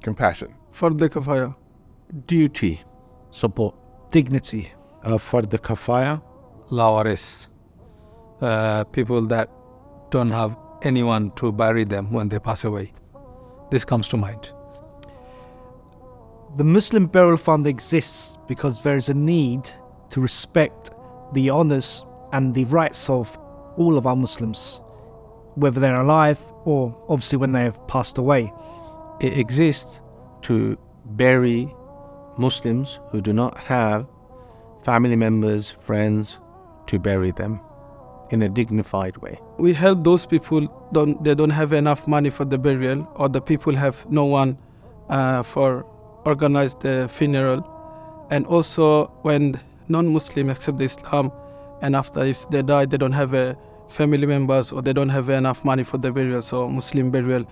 compassion. Fard kafaya. Duty, support. Dignity. Fard kafaya. Lawaris. People that don't have anyone to bury them when they pass away. This comes to mind. The Muslim Burial Fund exists because there is a need to respect the honours and the rights of all of our Muslims, whether they're alive or obviously when they have passed away. It exists to bury Muslims who do not have family members, friends to bury them in a dignified way. We help those people they don't have enough money for the burial, or the people have no one for organize the funeral, and also when non-Muslim accept Islam, and after if they die they don't have family members or they don't have enough money for the burial, so Muslim burial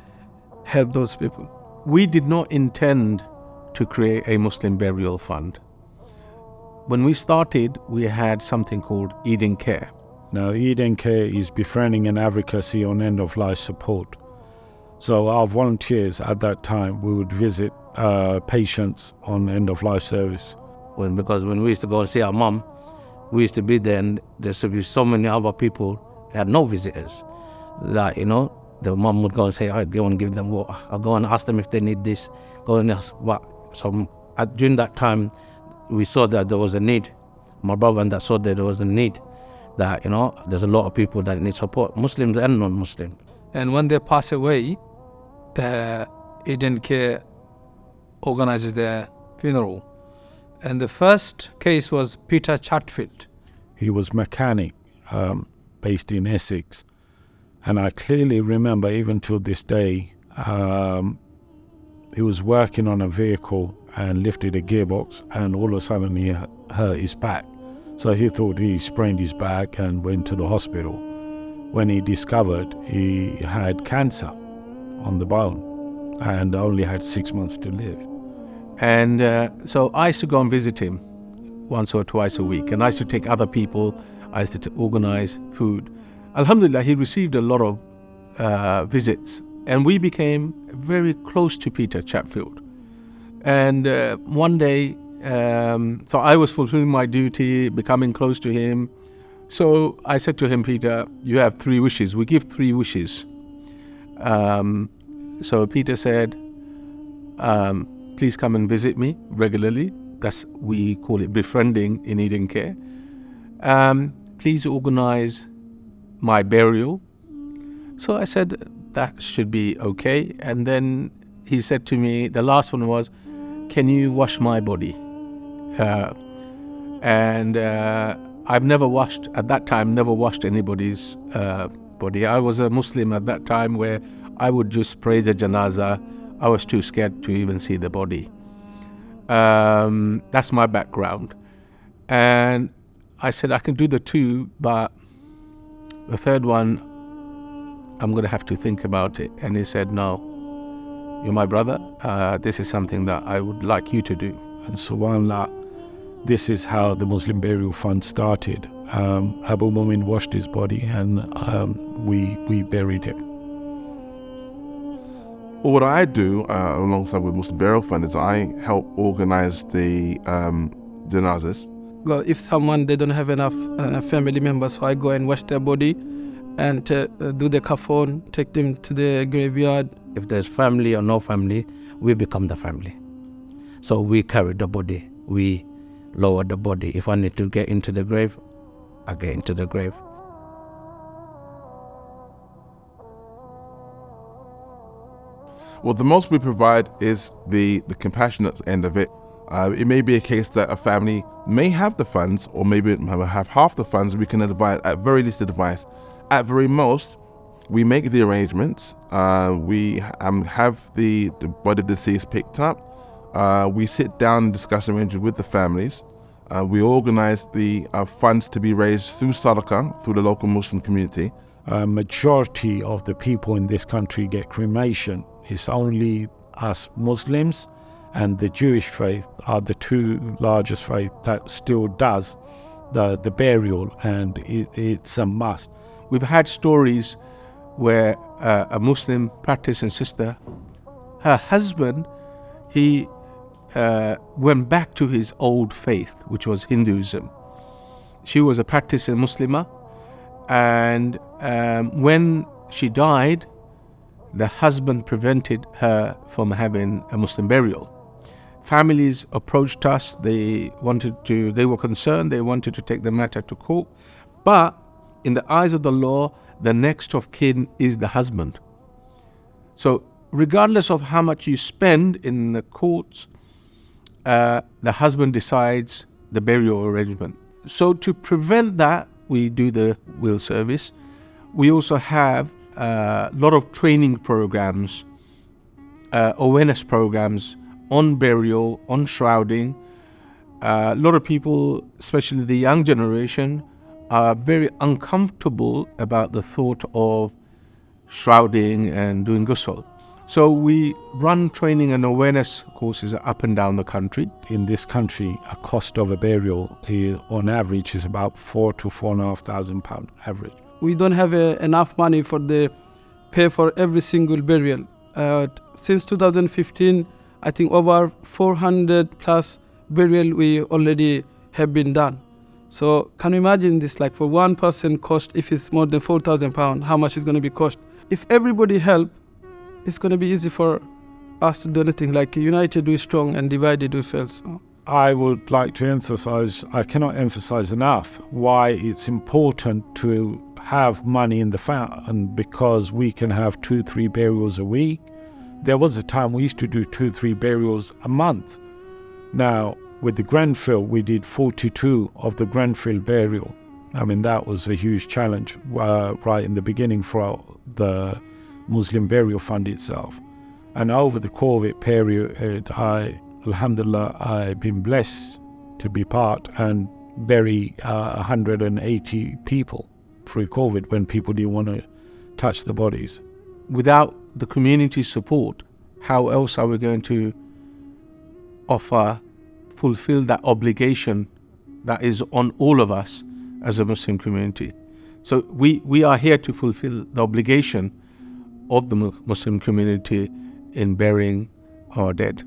help those people. We did not intend to create a Muslim burial fund. When we started, we had something called Eden Care. Now, Eden Care is befriending and advocacy on end-of-life support. So our volunteers at that time, we would visit patients on end-of-life service. Because when we used to go and see our mom, we used to be there and there used to be so many other people who had no visitors. That, the mom would go and say, I go and give them water. I'll go and ask them if they need this. Go and ask what. So during that time, we saw that there was a need. My brother and that saw that there was a need. That, there's a lot of people that need support, Muslims and non-Muslims. And when they pass away, Eden Care organizes their funeral. And the first case was Peter Chatfield. He was mechanic, based in Essex. And I clearly remember, even to this day, he was working on a vehicle and lifted a gearbox, and all of a sudden he hurt his back. So he thought he sprained his back and went to the hospital. When he discovered he had cancer on the bone and only had 6 months to live. And so I used to go and visit him once or twice a week, and I used to take other people. I used to organize food. Alhamdulillah, he received a lot of visits, and we became very close to Peter Chatfield. And one day, so I was fulfilling my duty, becoming close to him. So I said to him, Peter, you have 3 wishes. We give 3 wishes. So Peter said, please come and visit me regularly. We call it befriending in Eden Care. Please organize my burial. So I said, that should be okay. And then he said to me, the last one was, can you wash my body? And I've never washed anybody's body. I was a Muslim at that time where I would just pray the janazah. I was too scared to even see the body. That's my background. And I said, I can do the 2, but the 3rd one, I'm going to have to think about it. And he said, no, you're my brother. This is something that I would like you to do. And subhanAllah, this is how the Muslim Burial Fund started. Abu Mumin washed his body, and we buried him. Well, what I do alongside with Muslim Burial Fund is I help organize the janazas. Well, if someone, they don't have enough family members, so I go and wash their body and do the kafan, take them to the graveyard. If there's family or no family, we become the family. So we carry the body, we lower the body. If I need to get into the grave, I get into the grave. Well, the most we provide is the compassionate end of it. It may be a case that a family may have the funds, or maybe have half the funds. We can advise, at very least advice. At very most, we make the arrangements. We have the body of the deceased picked up. We sit down and discuss arrangements with the families. We organize the funds to be raised through Sadaqah, through the local Muslim community. Majority of the people in this country get cremation. It's only us Muslims and the Jewish faith are the 2 largest faiths that still does the burial, and it's a must. We've had stories where a Muslim practicing sister, her husband he went back to his old faith, which was Hinduism. She was a practicing Muslimah, and when she died, the husband prevented her from having a Muslim burial. Families approached us. They were concerned. They wanted to take the matter to court. But in the eyes of the law, the next of kin is the husband. So regardless of how much you spend in the courts, the husband decides the burial arrangement. So to prevent that, we do the will service. We also have a lot of training programs, awareness programs on burial, on shrouding. A lot of people, especially the young generation, are very uncomfortable about the thought of shrouding and doing ghusl. So we run training and awareness courses up and down the country. In this country, a cost of a burial on average is about £4,000 to £4,500 average. We don't have enough money for the pay for every single burial. Since 2015, I think over 400 plus burial we already have been done. So can you imagine this, like for one person cost, if it's more than £4,000, how much is going to be cost? If everybody help, it's going to be easy for us to do anything, like united we strong and divided we fail. So I would like to emphasize, I cannot emphasize enough why it's important to have money in the fund, because we can have 2-3 burials a week. There was a time we used to do 2-3 burials a month. Now, with the Grenfell, we did 42 of the Grenfell burial. I mean, that was a huge challenge right in the beginning for the Muslim Burial Fund itself. And over the COVID period, Alhamdulillah, I've been blessed to be part and bury 180 people through COVID when people didn't want to touch the bodies. Without the community support, how else are we going to fulfill that obligation that is on all of us as a Muslim community? So we are here to fulfill the obligation of the Muslim community in burying our dead.